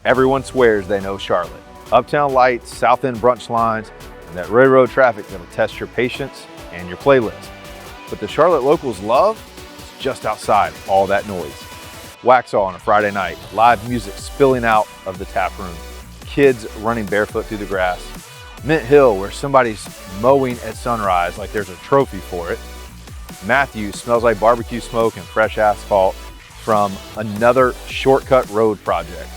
Everyone swears they know Charlotte. Uptown lights, South End brunch lines, and that railroad traffic that'll test your patience and your playlist. But the Charlotte locals love is just outside all that noise. Waxhaw on a Friday night, live music spilling out of the tap room, kids running barefoot through the grass. Mint Hill, where somebody's mowing at sunrise like there's a trophy for it. Matthews smells like barbecue smoke and fresh asphalt from another shortcut road project.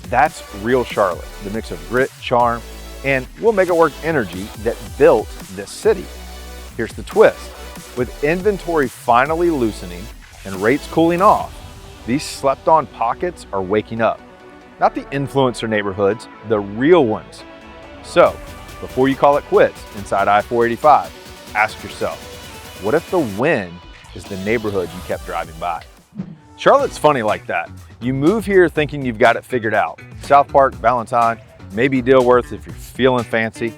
That's real Charlotte, the mix of grit, charm, and we'll make it work energy that built this city. Here's the twist. With inventory finally loosening and rates cooling off, these slept-on pockets are waking up. Not the influencer neighborhoods, the real ones. So, before you call it quits inside I-485, ask yourself, what if the win is the neighborhood you kept driving by? Charlotte's funny like that. You move here thinking you've got it figured out. South Park, Valentine, maybe Dilworth if you're feeling fancy.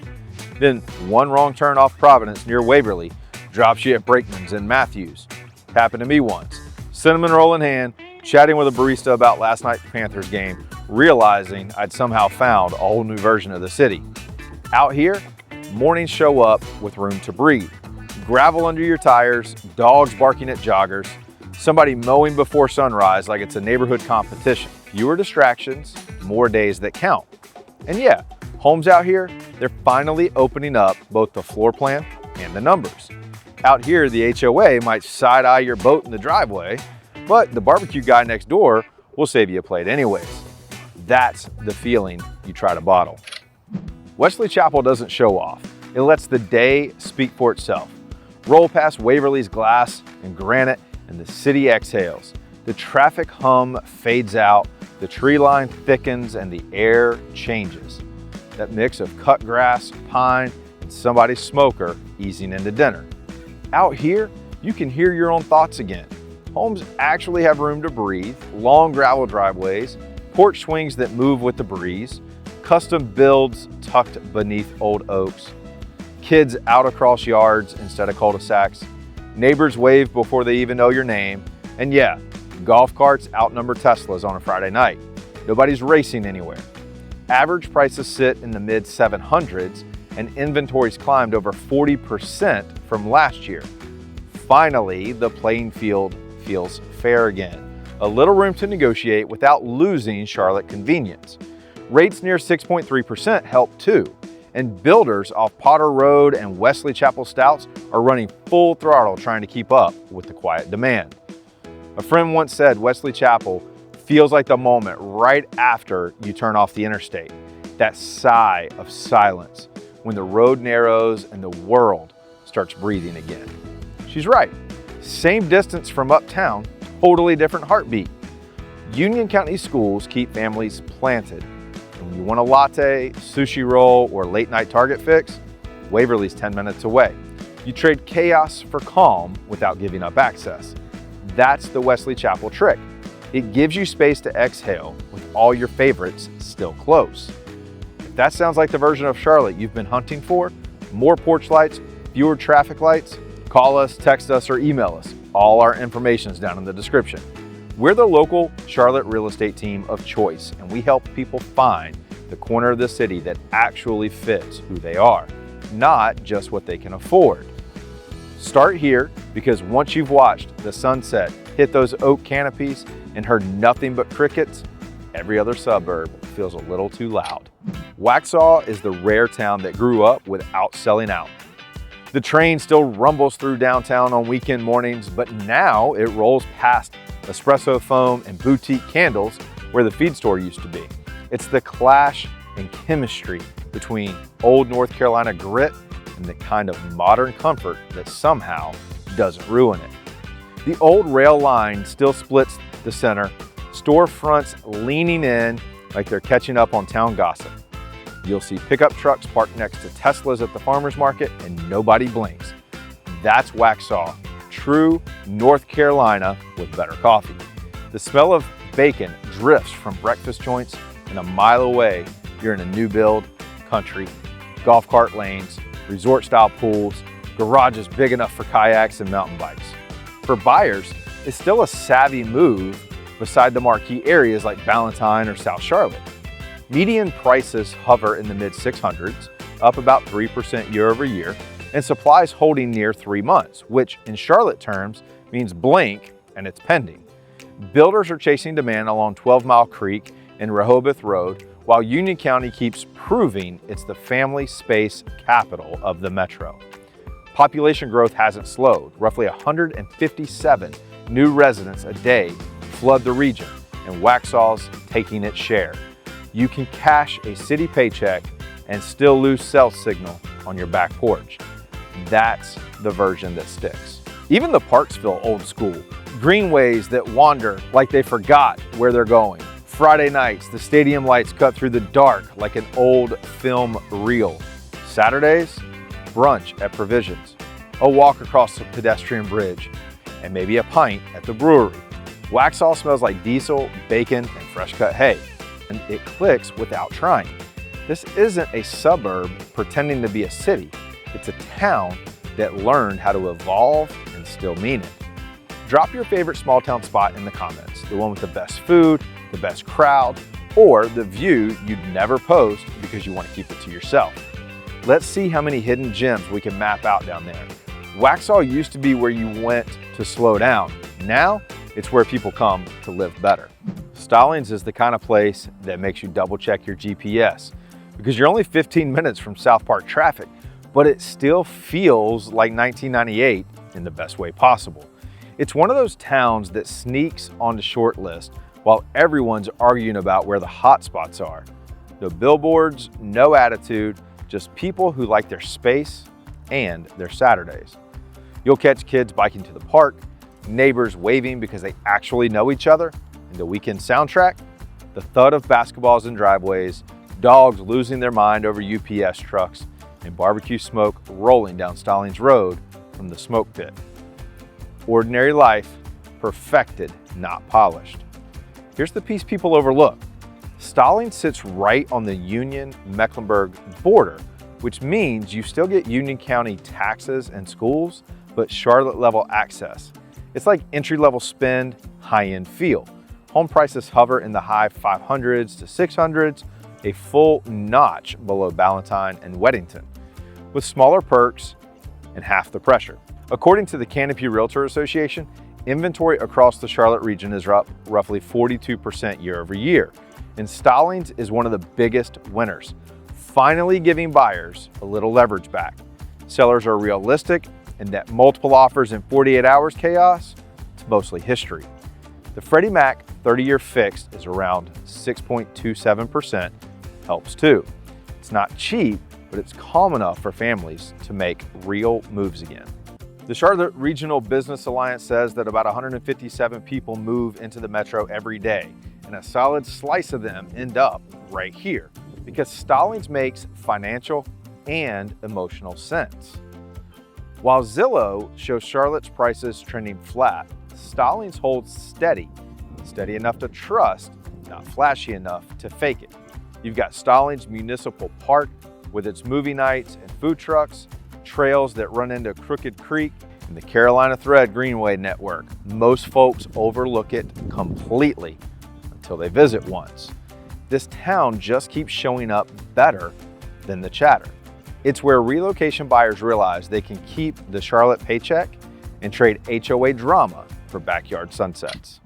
Then one wrong turn off Providence near Waverly drops you at Brakeman's and Matthews. Happened to me once. Cinnamon roll in hand, chatting with a barista about last night's Panthers game, realizing I'd somehow found a whole new version of the city. Out here, mornings show up with room to breathe. Gravel under your tires, dogs barking at joggers, somebody mowing before sunrise like it's a neighborhood competition. Fewer distractions, more days that count. And yeah, homes out here, they're finally opening up both the floor plan and the numbers. Out here, the HOA might side-eye your boat in the driveway, but the barbecue guy next door will save you a plate anyways. That's the feeling you try to bottle. Wesley Chapel doesn't show off. It lets the day speak for itself. Roll past Waverly's glass and granite and the city exhales. The traffic hum fades out, the tree line thickens and the air changes. That mix of cut grass, pine, and somebody's smoker easing into dinner. Out here, you can hear your own thoughts again. Homes actually have room to breathe, long gravel driveways, porch swings that move with the breeze, custom builds tucked beneath old oaks, kids out across yards instead of cul-de-sacs, neighbors wave before they even know your name, and yeah, golf carts outnumber Teslas on a Friday night. Nobody's racing anywhere. Average prices sit in the mid 700s and inventories climbed over 40% from last year. Finally, the playing field feels fair again. A little room to negotiate without losing Charlotte convenience. Rates near 6.3% help too, and builders off Potter Road and Wesley Chapel Stouts are running full throttle trying to keep up with the quiet demand. A friend once said Wesley Chapel feels like the moment right after you turn off the interstate. That sigh of silence when the road narrows and the world starts breathing again. She's right. Same distance from Uptown, totally different heartbeat. Union County schools keep families planted. And when you want a latte, sushi roll, or late night Target fix, Waverly's 10 minutes away. You trade chaos for calm without giving up access. That's the Wesley Chapel trick. It gives you space to exhale with all your favorites still close. If that sounds like the version of Charlotte you've been hunting for, more porch lights, fewer traffic lights, call us, text us, or email us. All our information is down in the description. We're the local Charlotte real estate team of choice, and we help people find the corner of the city that actually fits who they are, not just what they can afford. Start here, because once you've watched the sunset hit those oak canopies and heard nothing but crickets, every other suburb feels a little too loud. Waxhaw is the rare town that grew up without selling out. The train still rumbles through downtown on weekend mornings, but now it rolls past espresso foam and boutique candles where the feed store used to be. It's the clash and chemistry between old North Carolina grit and the kind of modern comfort that somehow doesn't ruin it. The old rail line still splits the center, storefronts leaning in like they're catching up on town gossip. You'll see pickup trucks parked next to Teslas at the farmer's market and nobody blinks. That's Waxhaw, true North Carolina with better coffee. The smell of bacon drifts from breakfast joints, and a mile away, you're in a new build, country, golf cart lanes, resort style pools, garages big enough for kayaks and mountain bikes. For buyers, it's still a savvy move beside the marquee areas like Valentine or South Charlotte. Median prices hover in the mid 600s, up about 3% year over year, and supplies holding near 3 months, which in Charlotte terms means blink and it's pending. Builders are chasing demand along 12 Mile Creek and Rehoboth Road, while Union County keeps proving it's the family space capital of the metro. Population growth hasn't slowed. Roughly 157 new residents a day flood the region, and Waxhaw's taking its share. You can cash a city paycheck and still lose cell signal on your back porch. That's the version that sticks. Even the parks feel old school. Greenways that wander like they forgot where they're going. Friday nights, the stadium lights cut through the dark like an old film reel. Saturdays, brunch at Provisions, a walk across the pedestrian bridge, and maybe a pint at the brewery. Waxhaw smells like diesel, bacon, and fresh cut hay, and it clicks without trying. This isn't a suburb pretending to be a city. It's a town that learned how to evolve and still mean it. Drop your favorite small town spot in the comments, the one with the best food, the best crowd, or the view you'd never post because you want to keep it to yourself. Let's see how many hidden gems we can map out down there. Waxhaw used to be where you went to slow down. Now, it's where people come to live better. Stallings is the kind of place that makes you double check your GPS because you're only 15 minutes from South Park traffic, but it still feels like 1998 in the best way possible. It's one of those towns that sneaks on the short list while everyone's arguing about where the hot spots are. No billboards, no attitude, just people who like their space and their Saturdays. You'll catch kids biking to the park, neighbors waving because they actually know each other, and the weekend soundtrack, the thud of basketballs in driveways, dogs losing their mind over UPS trucks, and barbecue smoke rolling down Stallings Road from the smoke pit. Ordinary life, perfected, not polished. Here's the piece people overlook. Stallings sits right on the Union-Mecklenburg border, which means you still get Union County taxes and schools, but Charlotte-level access. It's like entry-level spend, high-end feel. Home prices hover in the high 500s to 600s, a full notch below Ballantyne and Weddington, with smaller perks and half the pressure. According to the Canopy Realtor Association, inventory across the Charlotte region is up roughly 42% year over year, and Stallings is one of the biggest winners, finally giving buyers a little leverage back. Sellers are realistic, and that multiple offers in 48 hours chaos, it's mostly history. The Freddie Mac 30-year fixed is around 6.27%, helps too. It's not cheap, but it's calm enough for families to make real moves again. The Charlotte Regional Business Alliance says that about 157 people move into the metro every day, and a solid slice of them end up right here because Stallings makes financial and emotional sense. While Zillow shows Charlotte's prices trending flat, Stallings holds steady enough to trust, not flashy enough to fake it. You've got Stallings Municipal Park with its movie nights and food trucks, trails that run into Crooked Creek, and the Carolina Thread Greenway network. Most folks overlook it completely until they visit once. This town just keeps showing up better than the chatter. It's where relocation buyers realize they can keep the Charlotte paycheck and trade HOA drama for backyard sunsets.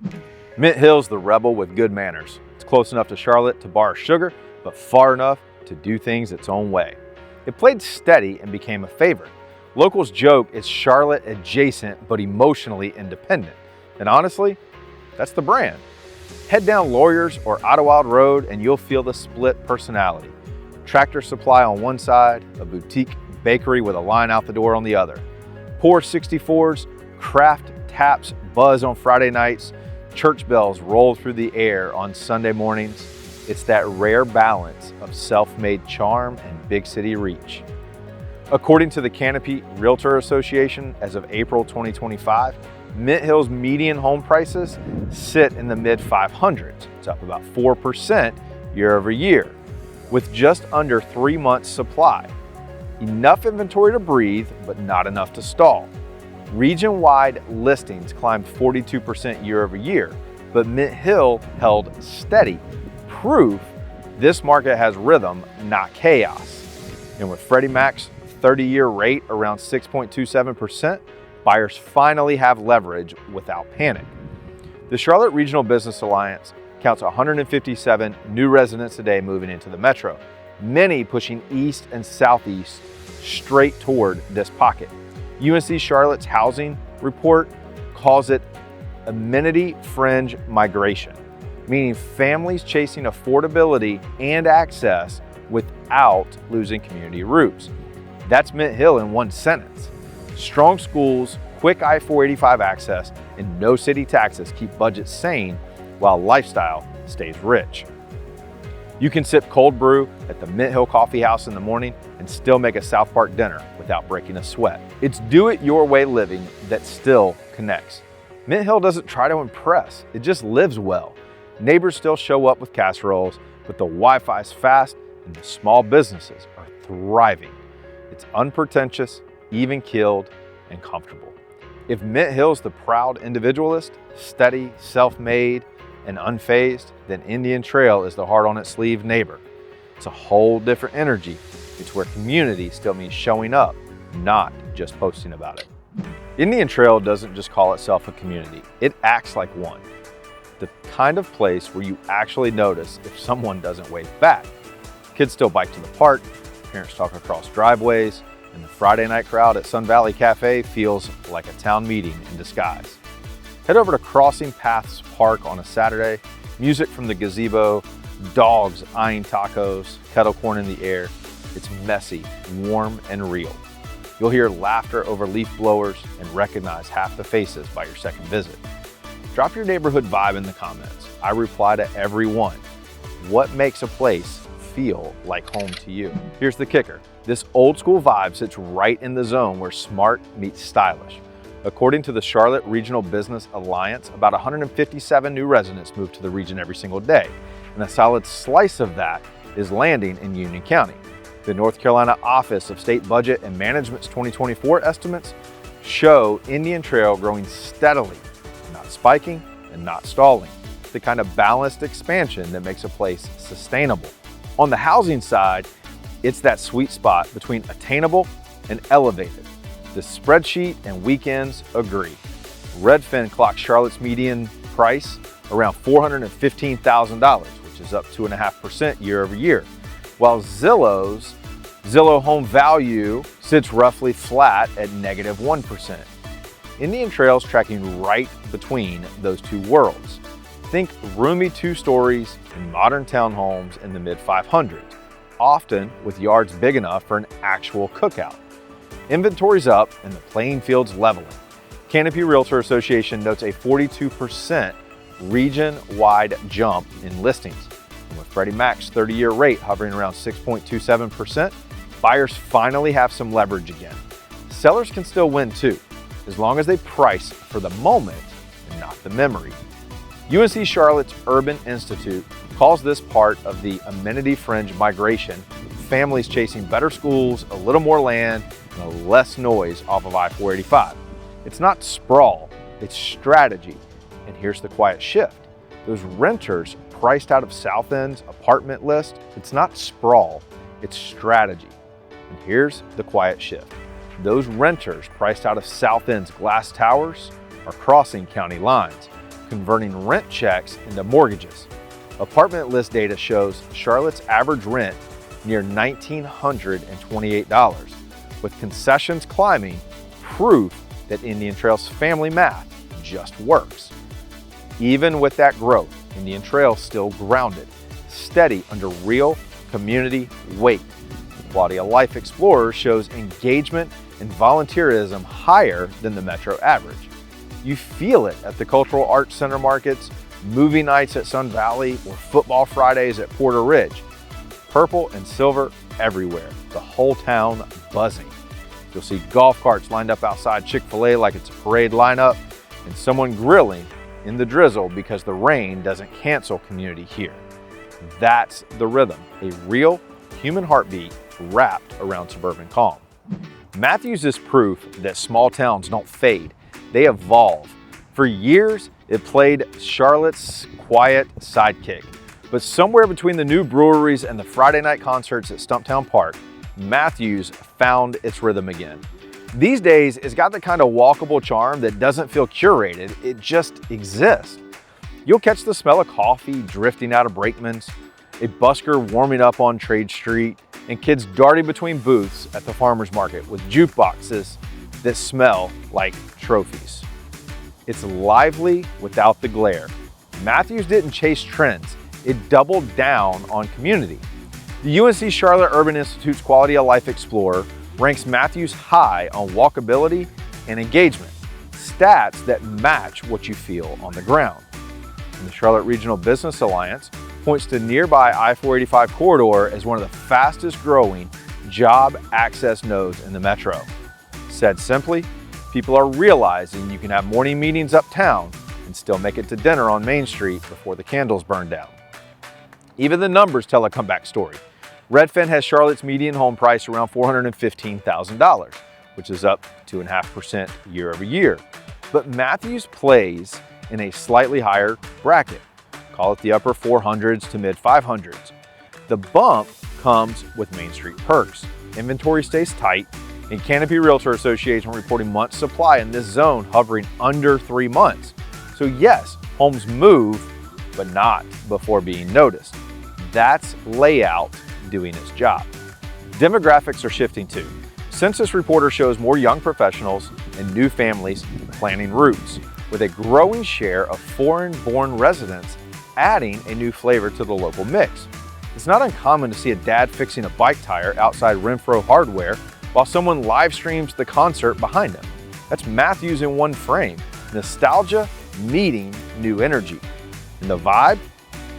Mint Hill's the rebel with good manners. It's close enough to Charlotte to borrow sugar, but far enough to do things its own way. It played steady and became a favorite. Locals joke it's Charlotte adjacent but emotionally independent. And honestly, that's the brand. Head down Lawyers or Ottawa Road and you'll feel the split personality. Tractor Supply on one side, a boutique bakery with a line out the door on the other. Pour 64s, craft taps buzz on Friday nights, church bells roll through the air on Sunday mornings. It's that rare balance of self-made charm and big city reach. According to the Canopy Realtor Association, as of April 2025, Mint Hill's median home prices sit in the mid 500s. It's up about 4% year over year, with just under 3 months supply. Enough inventory to breathe, but not enough to stall. Region-wide listings climbed 42% year over year, but Mint Hill held steady, proof This market has rhythm, not chaos. And with Freddie Mac's 30-year rate around 6.27%, buyers finally have leverage without panic. The Charlotte Regional Business Alliance counts 157 new residents a day moving into the metro, many pushing east and southeast straight toward this pocket. UNC Charlotte's housing report calls it amenity fringe migration, meaning families chasing affordability and access without losing community roots. That's Mint Hill in one sentence. Strong schools, quick I-485 access, and no city taxes keep budgets sane while lifestyle stays rich. You can sip cold brew at the Mint Hill Coffee House in the morning and still make a South Park dinner without breaking a sweat. It's do-it-your-way living that still connects. Mint Hill doesn't try to impress, it just lives well. Neighbors still show up with casseroles, but the Wi-Fi is fast and the small businesses are thriving. It's unpretentious, even-keeled, and comfortable. If Mint Hill's the proud individualist, steady, self-made, and unfazed, then Indian Trail is the hard-on-its-sleeve neighbor. It's a whole different energy. It's where community still means showing up, not just posting about it. Indian Trail doesn't just call itself a community, it acts like one. The kind of place where you actually notice if someone doesn't wave back. Kids still bike to the park, parents talk across driveways, and the Friday night crowd at Sun Valley Cafe feels like a town meeting in disguise. Head over to Crossing Paths Park on a Saturday, music from the gazebo, dogs eyeing tacos, kettle corn in the air. It's messy, warm, and real. You'll hear laughter over leaf blowers and recognize half the faces by your second visit. Drop your neighborhood vibe in the comments. I reply to every one. What makes a place feel like home to you? Here's the kicker. This old school vibe sits right in the zone where smart meets stylish. According to the Charlotte Regional Business Alliance, about 157 new residents move to the region every single day, and a solid slice of that is landing in Union County. The North Carolina Office of State Budget and Management's 2024 estimates show Indian Trail growing steadily, not spiking and not stalling, the kind of balanced expansion that makes a place sustainable. On the housing side, it's that sweet spot between attainable and elevated. The spreadsheet and weekends agree. Redfin clocks Charlotte's median price around $415,000, which is up 2.5% year over year, while Zillow Home Value sits roughly flat at negative 1%. Indian Trail's tracking right between those two worlds. Think roomy 2 stories and modern townhomes in the mid-500s, often with yards big enough for an actual cookout. Inventory's up and the playing field's leveling. Canopy Realtor Association notes a 42% region-wide jump in listings. And with Freddie Mac's 30-year rate hovering around 6.27%, buyers finally have some leverage again. Sellers can still win too, as long as they price for the moment and not the memory. UNC Charlotte's Urban Institute calls this part of the amenity fringe migration, families chasing better schools, a little more land, and less noise off of I-485. It's not sprawl, it's strategy. And here's the quiet shift. Those renters priced out of South End's apartment list, it's not sprawl, it's strategy. And here's the quiet shift. Those renters priced out of South End's glass towers are crossing county lines, converting rent checks into mortgages. Apartment list data shows Charlotte's average rent near $1,928, with concessions climbing, proof that Indian Trail's family math just works. Even with that growth, Indian Trail's still grounded, steady under real community weight. Quality of Life Explorer shows engagement and volunteerism higher than the metro average. You feel it at the Cultural Arts Center markets, movie nights at Sun Valley, or football Fridays at Porter Ridge. Purple and silver everywhere, the whole town buzzing. You'll see golf carts lined up outside Chick-fil-A like it's a parade lineup, and someone grilling in the drizzle because the rain doesn't cancel community here. That's the rhythm, a real human heartbeat wrapped around suburban calm. Matthews is proof that small towns don't fade, they evolve. For years, it played Charlotte's quiet sidekick, But somewhere between the new breweries and the Friday night concerts at Stumptown Park, Matthews found its rhythm again. These days, it's got the kind of walkable charm that doesn't feel curated, it just exists. You'll catch the smell of coffee drifting out of Brakeman's, a busker warming up on Trade Street, and kids darting between booths at the farmer's market with jukeboxes that smell like trophies. It's lively without the glare. Matthews didn't chase trends, it doubled down on community. The UNC Charlotte Urban Institute's Quality of Life Explorer ranks Matthews high on walkability and engagement, stats that match what you feel on the ground. And the Charlotte Regional Business Alliance points to nearby I-485 corridor as one of the fastest growing job access nodes in the metro. Said simply, people are realizing you can have morning meetings uptown and still make it to dinner on Main Street before the candles burn down. Even the numbers tell a comeback story. Redfin has Charlotte's median home price around $415,000, which is up 2.5% year over year. But Matthews plays in a slightly higher bracket. Call it the upper 400s to mid 500s. The bump comes with Main Street perks. Inventory stays tight, and Canopy Realtor Association reporting months supply in this zone hovering under 3 months. So yes, homes move, but not before being noticed. That's layout doing its job. Demographics are shifting too. Census Reporter shows more young professionals and new families planning roots, with a growing share of foreign-born residents adding a new flavor to the local mix. It's not uncommon to see a dad fixing a bike tire outside Renfro Hardware while someone live streams the concert behind him. That's Matthews in one frame, nostalgia meeting new energy. And the vibe?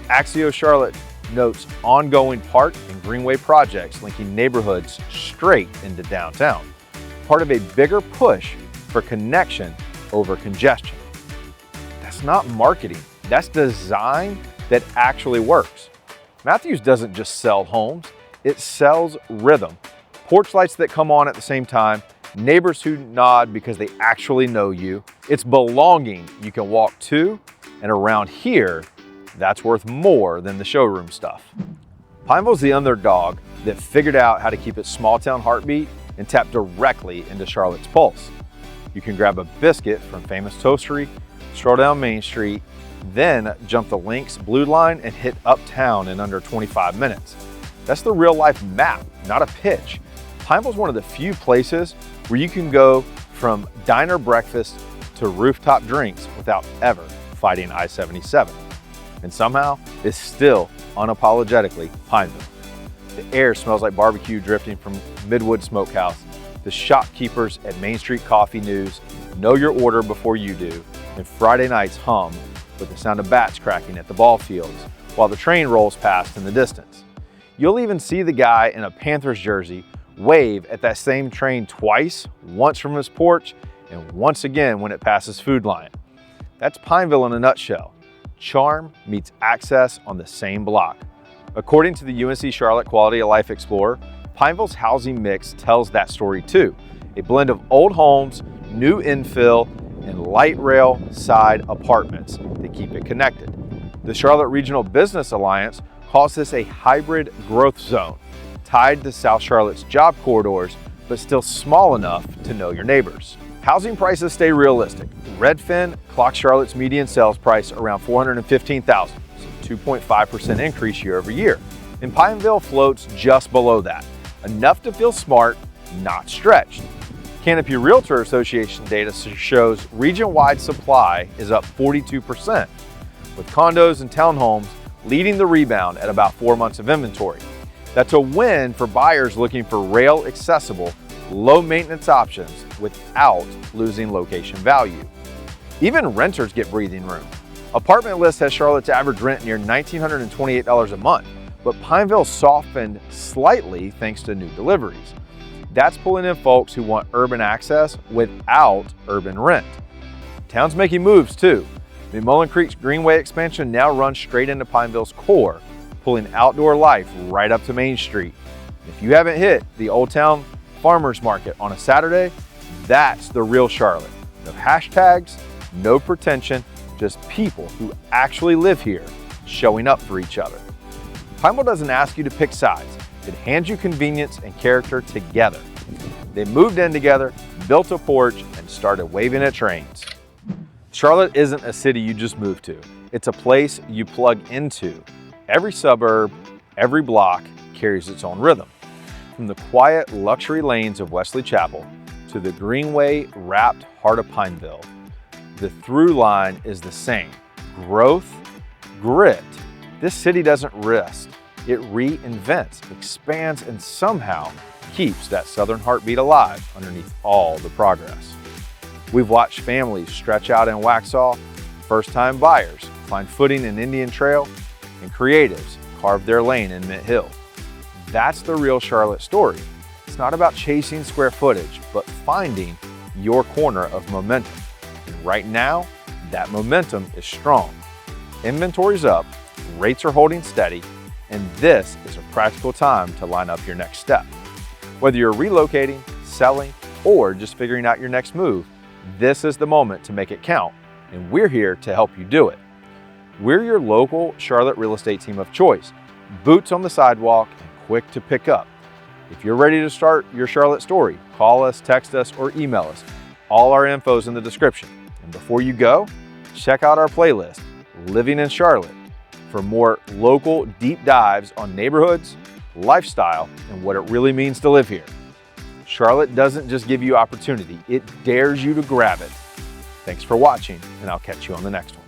Axio Charlotte notes ongoing park and greenway projects linking neighborhoods straight into downtown, part of a bigger push for connection over congestion. That's not marketing, that's design that actually works. Matthews doesn't just sell homes, it sells rhythm. Porch lights that come on at the same time, neighbors who nod because they actually know you. It's belonging you can walk to, and around here, that's worth more than the showroom stuff. Pineville's the underdog that figured out how to keep its small town heartbeat and tap directly into Charlotte's pulse. You can grab a biscuit from Famous Toastery, stroll down Main Street, then jump the Lynx Blue Line and hit Uptown in under 25 minutes. That's the real life map, not a pitch. Pineville's one of the few places where you can go from diner breakfast to rooftop drinks without ever fighting I-77. And somehow, it's still unapologetically Pineville. The air smells like barbecue drifting from Midwood Smokehouse. The shopkeepers at Main Street Coffee News know your order before you do, and Friday nights hum with the sound of bats cracking at the ball fields while the train rolls past in the distance. You'll even see the guy in a Panthers jersey wave at that same train twice, once from his porch and once again when it passes Food Lion. That's Pineville in a nutshell. Charm meets access on the same block. According to the UNC Charlotte Quality of Life Explorer, Pineville's housing mix tells that story too. A blend of old homes, new infill, and light rail side apartments that keep it connected. The Charlotte Regional Business Alliance calls this a hybrid growth zone, tied to South Charlotte's job corridors, but still small enough to know your neighbors. Housing prices stay realistic. Redfin clocks Charlotte's median sales price around $415,000, so 2.5% increase year over year. And Pineville floats just below that, enough to feel smart, not stretched. Canopy Realtor Association data shows region-wide supply is up 42%, with condos and townhomes leading the rebound at about 4 months of inventory. That's a win for buyers looking for rail-accessible, low-maintenance options without losing location value. Even renters get breathing room. Apartment List has Charlotte's average rent near $1,928 a month, but Pineville softened slightly thanks to new deliveries. That's pulling in folks who want urban access without urban rent. Town's making moves too. McMullen Creek's Greenway expansion now runs straight into Pineville's core, pulling outdoor life right up to Main Street. If you haven't hit the Old Town Farmers Market on a Saturday, that's the real Charlotte. No hashtags, no pretension, just people who actually live here showing up for each other. Pineville doesn't ask you to pick sides. It hands you convenience and character together. They moved in together, built a porch, and started waving at trains. Charlotte isn't a city you just move to. It's a place you plug into. Every suburb, every block carries its own rhythm. From the quiet luxury lanes of Wesley Chapel to the greenway-wrapped heart of Pineville, the through line is the same. Growth, grit. This city doesn't rest. It reinvents, expands, and somehow keeps that southern heartbeat alive underneath all the progress. We've watched families stretch out in Waxhaw, first-time buyers find footing in Indian Trail, and creatives carve their lane in Mint Hill. That's the real Charlotte story. It's not about chasing square footage, but finding your corner of momentum. And right now, that momentum is strong. Inventory's up, rates are holding steady, and this is a practical time to line up your next step. Whether you're relocating, selling, or just figuring out your next move, this is the moment to make it count, and we're here to help you do it. We're your local Charlotte real estate team of choice, boots on the sidewalk and quick to pick up. If you're ready to start your Charlotte story, call us, text us, or email us. All our info's in the description. And before you go, check out our playlist, Living in Charlotte, for more local deep dives on neighborhoods, lifestyle, and what it really means to live here. Charlotte doesn't just give you opportunity, it dares you to grab it. Thanks for watching, and I'll catch you on the next one.